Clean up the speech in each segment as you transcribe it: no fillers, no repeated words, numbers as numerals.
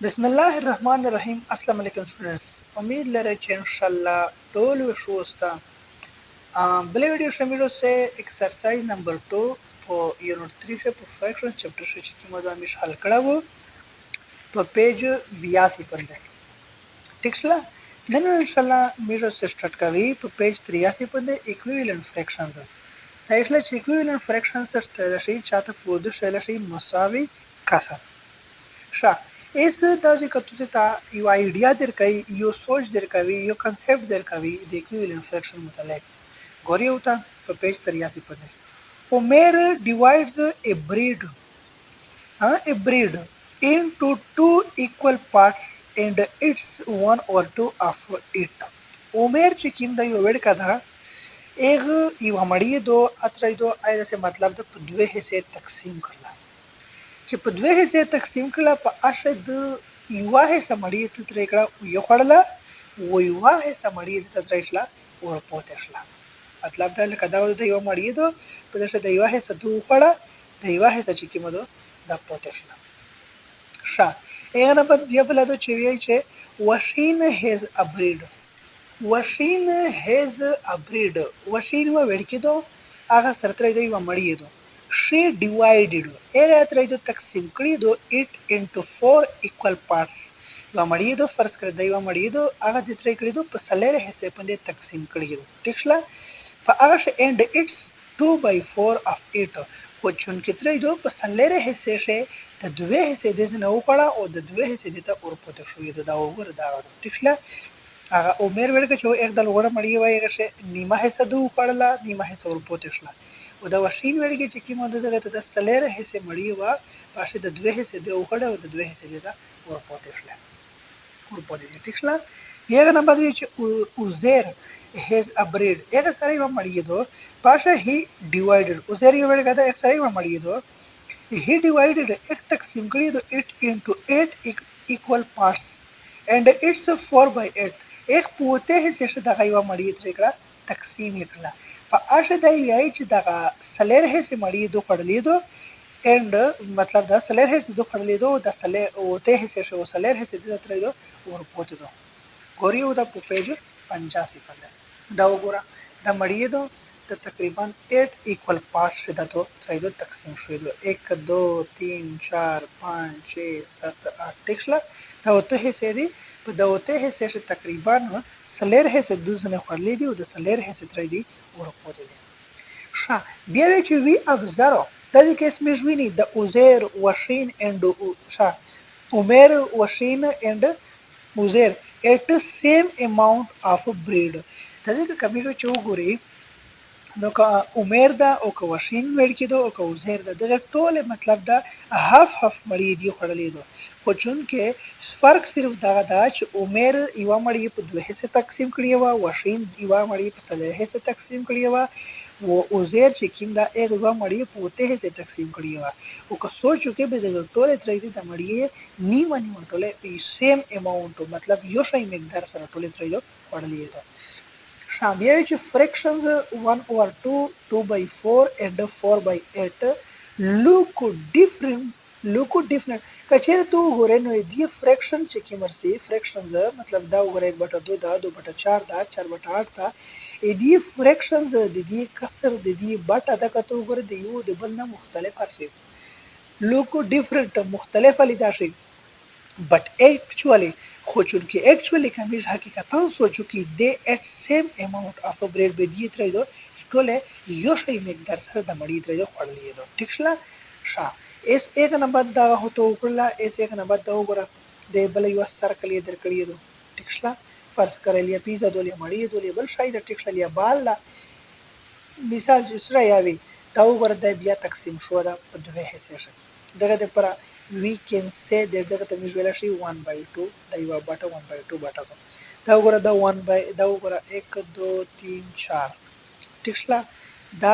بسم الله الرحمن الرحیم. السلام علیکم سټوډنټس. امید لرم چې ان شاء الله ټول وشو استا بل ویډیو شامل سے ایکسرسائز نمبر 2 په یونټ 3 شه په فریکشن چپټر شه چې کومه د مش حل کړه وو په پیج 82 باندې ټیک شله. نن ان شاء الله میرو سے سٹارټ کوي په پیج 83 باندې ایکویوالنت فریکشنز سایډ له ایکویوالنت فریکشنز سره شي چاته په دوه شله شي مساوي کسر ښه. ایس دا چې کتو ته یو آیډیا درکوي یو سوچ درکوي یو کنسپټ درکوي د ایکویوالنت فریکشن متعلق ګوري وته په پیج 83 باندې عمر divides a breed into two equal parts and it's one or two of it. عمر چې کوم د یو وړ کده ایغه یو مړی دو اترې دو ایدا سے مطلب د په دوه حصے تقسیم کړل چې په دوه حصے تقسیم کړل په اشه د یو حصہ مړی ته ترې کړه یو خړل و یو حصہ مړی ته ترې شلا او پوتې شلا مطلب دا لکه دا د یو مړی دو په دشه د یو حصہ دوه خړه د یو حصہ چې کیمو دو د پوتې شلا ښه. هغه نه بعد بیا بل دا چې وی چې وشین هیز ابریډ وشین هیز ابریډ وشین و وړکی دو هغه سره ترې دی و مړی دو she divided هغه ترې دو تقسیم کړی دو it into four equal parts و مړی دو فرض کړ دی و مړی دو هغه د ترې کړی دو په سلیر حصے باندې تقسیم کړی دو ټیک شله په هغه and it's 2/4 of it خو چون کې ترې دو په سلیر حصے شه د دوه حصے د نه وخړه او د دوه حصے د ته اور پته شوې دا وګور دا ټیک شله هغه عمر ورکه چې یک دل وړه مړی وای هغه نیمه حصہ دو وخړله نیمه حصہ اور پته شله او دا وشین ورګي چې کیمو دغه د سلیر حصے مړی وا واشه د دوه حصے د وخړه او د دوه حصے د اور پته شله اور پته ټیک شله یغه نه بعد چې اوزیر هیز ابریډ هغه سره یو مړی دو پاشه هی ډیوایډډ اوزیر یو ورګه دا سره یو مړی دو he divided एक तकसीम करी तो it into 8 equal parts and it's 4/8 एक पोते है से दगा यवा मड़ी त्रेकड़ा तकसीम एकला په اشه د وی چې دغه سلیر ہے سے مړی دو خړلې دو اند مطلب دا سلیر ہے سے دو خړلې دو د سلیر او ته ہے سے سلیر ہے سے د تر دو ور پوت دو ګوري او د په پیج 85 باندې دا وګوره د مړی دو د تقریبا 8 equal parts شده تو تر دو تقسیم شوی دو 1 2 3 4 5 6 7 8 ټیکشله دا وته حصے دي په دا وته حصے ش تقریبا سلیر حصے د زنه خړلې دي او د سلیر حصے تر دي ور پوتې دي ښه. بیا وی چې وی ابزرو د دې کیس مې ویني د اوزیر وشین اند ښه عمر وشین اند اوزیر at same amount of breed د دې کمیټو چې وګوري نو که عمر دا او که وشین وړ کېدو او که وزیر دا دغه ټول مطلب دا هاف مړی دی خړلې دو خو چون کې فرق صرف دا دا چې عمر یو مړی په دوه حصے تقسیم کړی و وشین یو مړی په سلور حصے تقسیم کړی و او وزیر چې کیم دا یو مړی په ته حصے تقسیم کړی و او که سوچو کې به د ټول ترې د مړی نیمه ټوله سیم اماونت مطلب یو شی مقدار سره ټول ترې خړلې دو شامل چې fractions 1/2 2/4 and 4/8 look different کچېر ته وګورې نو دی fraction چې کی مرسي fractions مطلب دا وګورې 1/2 دا 2/4 دا 4/8 دا دی fractions د دې کسر د دې بټه دا کته وګورې د یو د بل نه مختلف ارسي look different مختلف لیدا شي but actually خو چونکه actually کمیش حقیقتا سوچو کې د at same amount of bread به دی تر دو ټوله یو شی مقدار سره د مړی تر دو خړلې دو ټیک شله ښه. اس ایک نمبر دا هوته وکړه اس ایک نمبر دا وګوره د بل یو سرکل یې درکړی دو ټیک شله فرض کړل یا پیزا دولې مړی دولې بل شای د ټیک شله یا بال لا مثال چې سره یاوي دا وګوره د بیا تقسیم شو دا په دوه حصے شي دغه د پر we can say that دغه ته ویژوال شي 1/2 دا یو بټه 1/2 بټه دا وګوره دا 1 دا وګوره 1 2 3 4 ټیک شله دا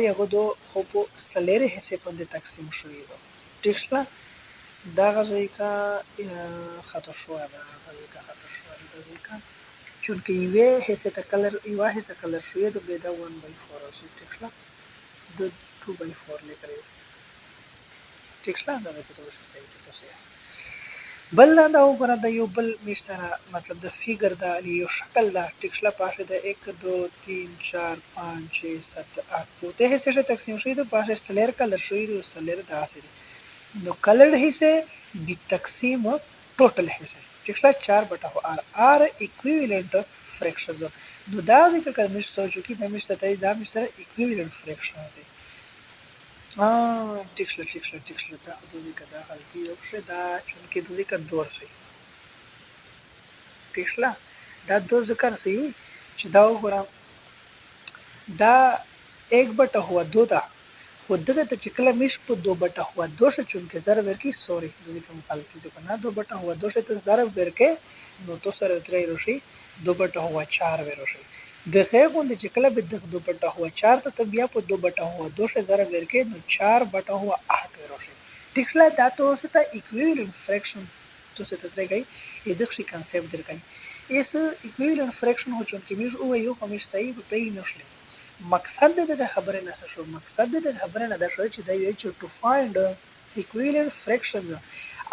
یو دو خو په سلیر حصے باندې تقسیم شوی دو ټیک شله دا غوي کا خطا شو دا غوي کا خطا شو دا غوي کا چونکه یو حصے ته کلر یو حصہ کلر شوی دو به دا 1/4 او ټیک شله د 2/4 لیکل ټیک شله دا به ته څه صحیح کېته بل دا وګوره د یو بل میش سره مطلب د فیګر دا یو شکل دا ټیک شله پاشه د 1 2 3 4 5 6 7 8 پوته هسه شه تقسیم شوی د پاشه سلیر کلر شوی د سلیر دا اسه نو کلرड हिस्से दी तकसीम टोटल हिस्से ٹھیک ہے 4 بٹا ہو آر آر ایکویولنٹ फ्रैक्शंस نو دا ذکر کړم سوچو کی د مش ستای دا مش سره ایکویولنٹ फ्रैक्शंस دي ٹھیک ہے دا دوی کا دا غلطی او شه دا چونکه دوی کا دور سي ٹھیک ہے دا دو ذکر سي چې دا وګورم دا 1 بٹا ہوا 2 دا خود دغه ته چې کله میش په 2 بټه هوا 2 شه چونکه ضرب ورکی سوري دوی کوم غلطی جو کنه 2 بټه هوا 2 شه ته ضرب ورکه نو تو سره ترې روشي 2 بټه هوا 4 وروشي دغه غوند چې کله به دغه 2 بټه هوا 4 ته بیا په 2 بټه هوا 2 شه ضرب ورکه نو 4 بټه هوا 8 وروشي ٹھیک ہے دا تو ته ایکویولنٹ फ्रैक्शन تو څه ته ترې گئی دغه کانسپټ درکای اس ایکویولنٹ फ्रैक्शन هو چونکه میش او یو همیش صحیح په پی نشله مقصد د خبره نه شو مقصد د خبره نه دا شو چې دا یو چې ټو فایند ایکویولنٹ फ्रैक्शंस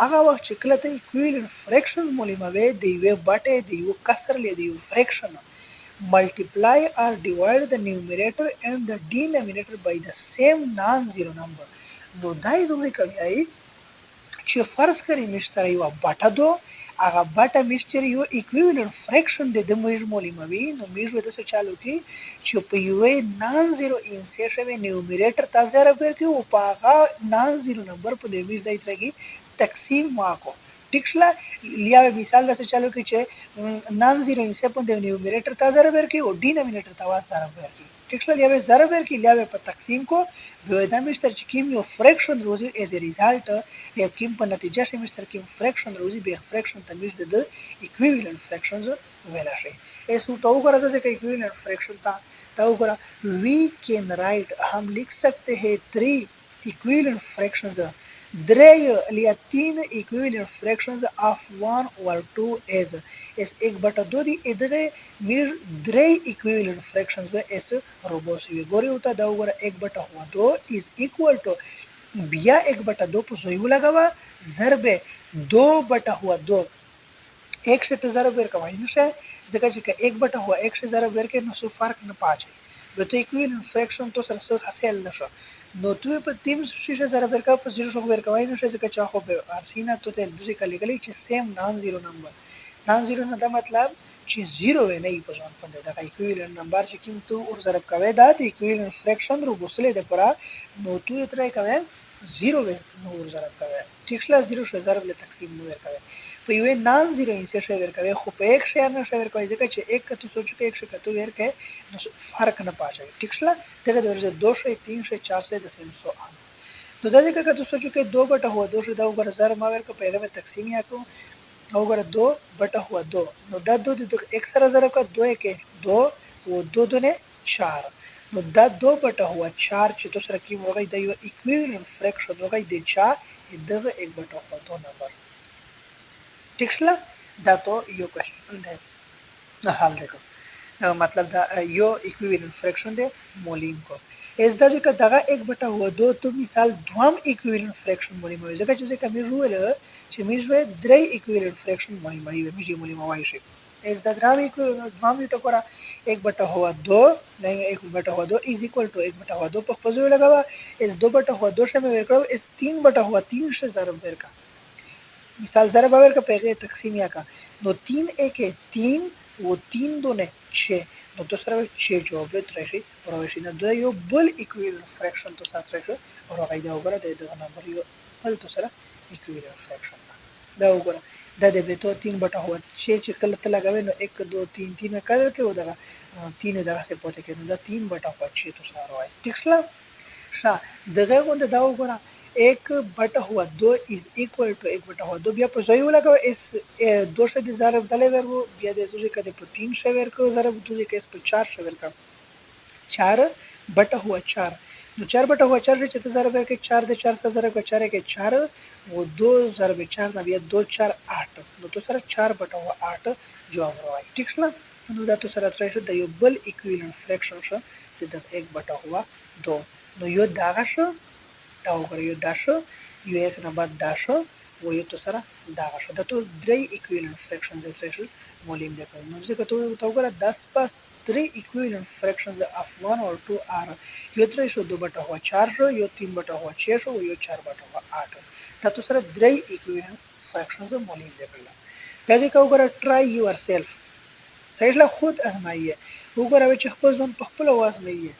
هغه وخت چې کله ته ایکویولنٹ फ्रैक्शंस معلوموي د یو بټه د یو کسر له دی fraction multiply or divide the numerator and the denominator by the same non-zero number نو دای دوی کوي چې فرض کړئ مش سره یو بټه دو هغه بټه میشتر یو ایکویولنٹ फ्रैक्शन د میش معلوموي نو میش د څه چالو کی چې په یو نان زیرو انسیشن نیومریټر تاسو راپیر کی او په هغه نان زیرو نمبر په د میش دای ترګي تقسیم واکو ٹھیک شلا لیا مثال د څه چالو کی چې نان زیرو انسیشن په د نیومریټر تاسو راپیر کی او ډینامینیټر تاسو راپیر کی ٹھیک شلا لیا ضرب ورکی لیا په تقسیم کو به دا مشتر چې کیم یو फ्रैक्शन روزي ایز ا ریزلټ یا کیم په نتیجه شي مشتر کیم फ्रैक्शन روزي به फ्रैक्शन تمیز د ایکویولنٹ फ्रैक्शंस ویلا شي ایسو تو وګوره د ایکویولنٹ फ्रैक्शन تا وګوره وی کین رائٹ हम लिख सकते हैं 3 equivalent fractions درې یا 3 equivalent fractions of 1 or 2 as اس 1/2 دی ادغه میر درې equivalent fractions و اس روبوسی ګوري او ته دا وګوره 1/2 is equal to بیا 1/2 په زویو لګوا ضرب 2/2 एक से ضرب ورکوای نشه ځکه چې 1/1 से ضرب ورکې نو څه فرق نه پاچي به ته equivalent fraction تو سره څه حاصل نشو نو تو په تیم شیشه ضرب ورکاو په زیرو شو ورکوای نشه ځکه چې خو به ارسینا تو ته د ځکه لګلی چې سیم نان زیرو نمبر نان زیرو نه دا مطلب چې زیرو نه په ځان باندې دا equivalent نمبر چې کوم تو اور ضرب کوي دا د equivalent fraction رو بوسله د پرا نو تو ترای کوي زیرو نو اور ضرب کوي ټیک شلا زیرو شو ضرب له تقسیم نو ورکوي په یو نان زیرو انسه شو ورکوي خو په یک شیر نه شو ورکوي ځکه چې یک کته سوچ کې یک شو کته ورکه نو فرق نه پاچي ټیک شلا دغه د ورځ 2 شو 3 شو 4 شو د 300 نو دا ځکه کته سوچ کې 2 بټه هوا 2 شو دا وګره زر ما ورکه په هغه تقسیم یا کو وګره 2 بټه هوا 2 نو دا 2 د یک سره زر کا 2 کې 2 او 2 دونه 4 نو دا 2 بټه هوا 4 چې تو سره کې وګړي د یو equivalent fraction وګړي د چا دغه 1 بټه هوا 2 نمبر ٹھیک شلا دا تو یو کوېشن دی نو حل دیکھو مطلب دا یو equivalent fraction دی مولیم کو اس دا چې دغه 1 بټه هوا 2 تو مثال دوام equivalent fraction مولیم وي ځکه چې کمی جوړ چې میږي درې equivalent fraction مولیم وي میږي مولیم وای شي اس دا درام دوام یو تو کرا 1 بټه هوا 2 نه 1 بټه هوا 2 is equal to 1 بټه هوا 2 په خپل ځای لګاوه اس 2 بټه هوا 2 شمه ورکړو اس 3 بټه هوا 3 ش ضرب ورکا مثال ضرب ورکا پیغه تقسیم یا کا نو 3 1 3 و 3 دونے 6 نو تو سره 6 جواب راشي او راشي نه د یو بل equivalent fraction تو سات راشي او غیدا وګره د نمبر یو بل تو سره equivalent fraction دا وګوره دا د به تو 3 بټه هوا 6 چې کله ته لګاوې نو 1 2 3 3 کړه کې ودغه 3 دغه څه پته کې نو دا 3 بټه هوا 6 تو سره وای ټیک شلا شا دغه غوند دا وګوره 1 بټه هوا 2 is equal to 1 بټه هوا 2 بیا په ځای ولګاو اس 2 شه د ضرب دلې ورو بیا د توګه کده په 3 شه ورکو ضرب توګه کې اس په 4 شه ورکو 4 بټه هوا 4 نو 4 بټه هوا 4 چې ته ضرب ورکې 4 د 4 سره ضرب 4 کې 4 و 2 ضرب 4 نه بیا 2 4 8 نو تو سره 4 بټه هوا 8 جواب راوړي ټیک شلا نو دا تو سره ترې شو د یو بل equivalent fraction شو د 1 بټه هوا 2 نو یو داغه شو دا وګورئ یو دا شو یو یک نه بعد دا شو وایو تو سره دغه شو د تو درې اکویلنت فرکشنز ترشل مولیم دی کړل. نو ځکه ته وګوره 10 پس 3 equivalent fractions of 1 or 2 are यो 3 شو 2 बटा हुआ 4 شو यो 3 बटा हुआ 6 شو यो 4 बटा हुआ 8 دا تو سره درې equivalent fractions مولیم دی کړل. دا ځکه وګوره try yourself صحیح له خود ازمایه وګوره چې خپل ځان په خپل وازمایه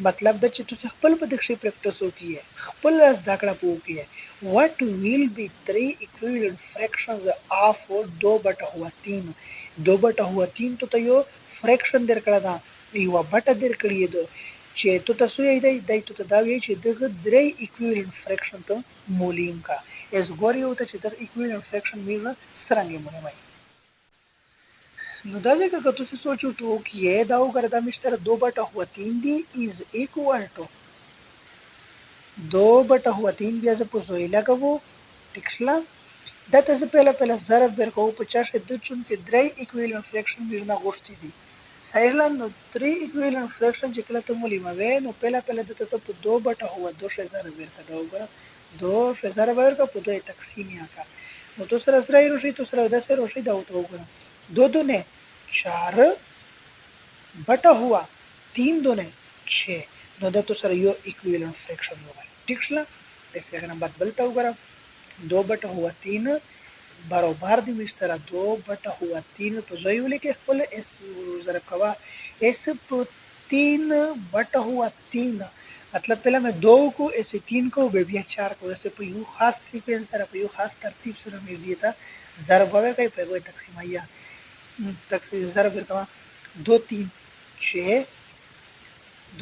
مطلب دا چې تاسو خپل په دغه شی پریکټیس وکړئ خپل زده کړه وکړئ. what will be 3 equivalent fractions of 2 بटा हुआ 3 2 بटा हुआ 3 ته یو فریکشن درکړه دا یو بټه درکړی دی چې تاسو یې دای ته دا وی چې دغه درې equivalent fraction ته مولیم کا اس ګور یو ته چې د equivalent fraction میړه سرنګ مونږ نو دا ځکه که تاسو سوچو کې دا وګوره دا مش سره 2 بटा हुआ 3 دی از اکوال ټو 2 بटा हुआ 3 بیا زه په زوی لګو ټیک شله دا ته پهله ضرب ورکو په 4 د چون کې درې equivalent fraction میړه غوښتي دي صحیح نو 3 equivalent fraction چې کله ته مولیم وې نو پهله د ته په 2 بटा हुआ 2 ضرب ورکا دا وګوره 2 ضرب ورکا په 2 تقسیم یا کا نو تو سره 3 روشي تو سره 10 روشي دا وګوره 2 दूने 4 बटा हुआ 3 दूने 6 नو دا तो सर यो इक्विवेलेंट फ्रैक्शन होगा ठीक है ऐसे अगर हम बात बोलता होगा 2 बटा हुआ 3 बराबर दी मिस सर 2 बटा हुआ 3 पे जोई वाले के खपल एस जरा कवा एस 3 बटा हुआ 3 मतलब पहला मैं 2 को ऐसे 3 को बेबिया 4 को ऐसे पे यू खास सीक्वेंस सर पे यू खास तरतीब सर मिल दिया था ज़रा बावे का पे वो तकसीमिया तकसीम ज़रा फिर कमा 2 3 6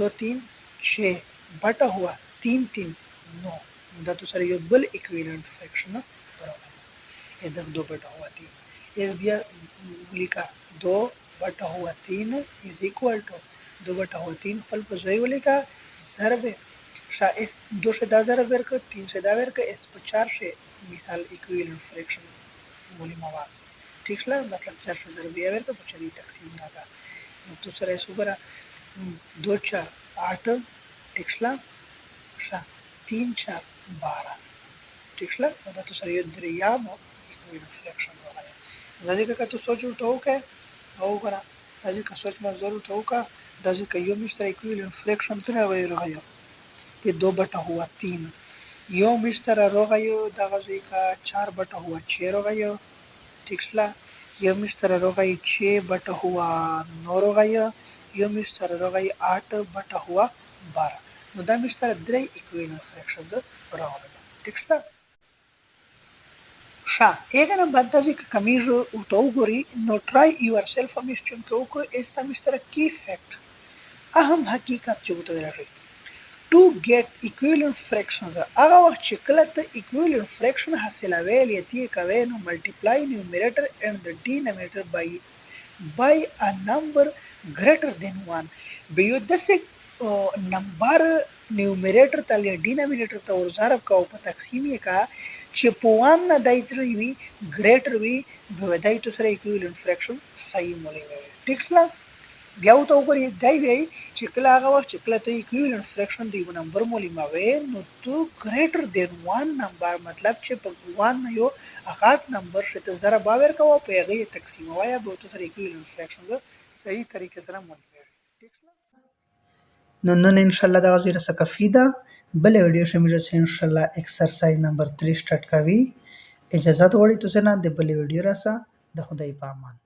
2 3 6 बटा हुआ 3 3 9 दा तो सर ये बल इक्विवेलेंट फ्रैक्शन बराबर है इधर 2 बटा हुआ 3 इस बिया लिखा 2 बटा हुआ 3 इज इक्वल टू 2 बटा हुआ 3 फल पर जोई वाले का ज़रब शा इस 2 से 10 ज़रब वर्क 3 से 10 वर्क इस पर 4 से मिसाल इक्विवेलेंट फ्रैक्शन बोली मवा ठीक है मतलब 4 से ज़रब या वर्क पर चली तकसीम लगा तो सर ऐसा करा 2 4 8 ठीक है शा 3 4 12 ठीक है मतलब तो सर ये दरिया में इक्विवेलेंट फ्रैक्शन हो गया दादी का तो सोच उठाओ क्या हो करा दादी का सोच में ज़रूर हो का दादी का यो मिस्टर इक्विवेलेंट फ्रैक्शन तरह वही रहा ये 2 बटा हुआ 3 यो मिस्टर रोगा यो दागज़ी का 4 बटा हुआ 6 रोगा यो ठीक है यो मिस्टर रोगा ये 6 बटा हुआ 9 रोगा यो मिस्टर रोगा ये 8 बटा हुआ 12 नो दा मिस्टर द्रे इक्विवेलेंट फ्रैक्शंस रोगा ठीक है शा एक ना बंदा जी कमीज उठाओ गोरी नो ट्राई योरसेल्फ मिस्टर को एस्ता मिस्टर की फैक्ट अहम हकीकत जो तो रही to get equivalent fractions هغه وخت چې کله ته equivalent fraction حاصلوي لته کوي نو multiply numerator and the denominator by a number greater than 1 به یو داسې نمبر numerator ته یا denominator ته ورضرب کوو په تقسیم یې کا چې په 1 نه دایته وي greater وي به دایته سره equivalent fraction صحیح مولوي ټیک شله بیا ته وګورئ دای وی چې کله هغه وخت چې کله ته equivalent fraction دی یو نمبر مولوي نو تو greater than 1 نمبر مطلب چې په 1 نه یو هغه نمبر شته زره باور کوو په هغه تقسیم وایا به تو سره equivalent fraction صحیح طریقې سره مولوي ٹھیک نو نن ان شاء الله دا غوړي سره کافی ده بل ویډیو شمیره ان شاء الله ایکسرسایز نمبر 3 سٹارټ کوي اجازه ورکړئ تاسو نه د بل ویډیو راسه د خدای په امان